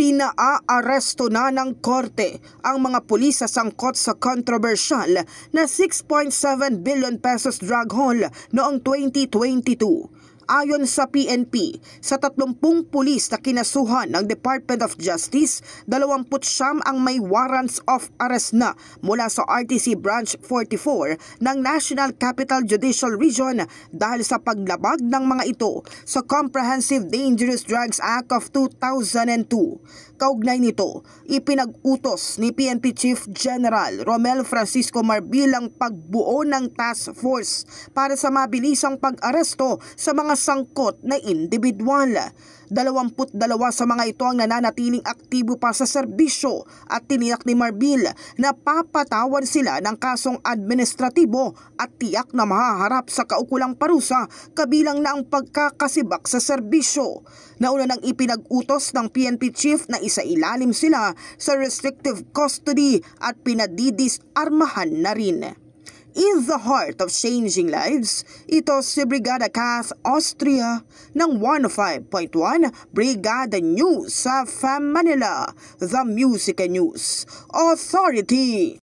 Pinaaresto na ng korte ang mga pulis sa sangkot sa kontrobersyal na 6.7 billion pesos drug haul noong 2022. Ayon sa PNP, sa 30 pulis na kinasuhan ng Department of Justice, 29 ang may warrants of arrest na mula sa RTC Branch 44 ng National Capital Judicial Region dahil sa paglabag ng mga ito sa Comprehensive Dangerous Drugs Act of 2002. Kaugnay nito, ipinag-utos ni PNP Chief General Romel Francisco Marbil ang pagbuo ng task force para sa mabilisang pag-aresto sa mga sangkot na individual. 22 sa mga ito ang nananatiling aktibo pa sa serbisyo at tiniyak ni Marbil na papatawan sila ng kasong administratibo at tiyak na mahaharap sa kaukulang parusa kabilang na ang pagkakasibak sa serbisyo. Nauna nang ipinag-utos ng PNP Chief na isailalim sila sa restrictive custody at pinadidisarmahan na rin. In the heart of changing lives, ito si Brigada Cass Austria ng 105.1 Brigada News sa FM Manila, The Music News Authority.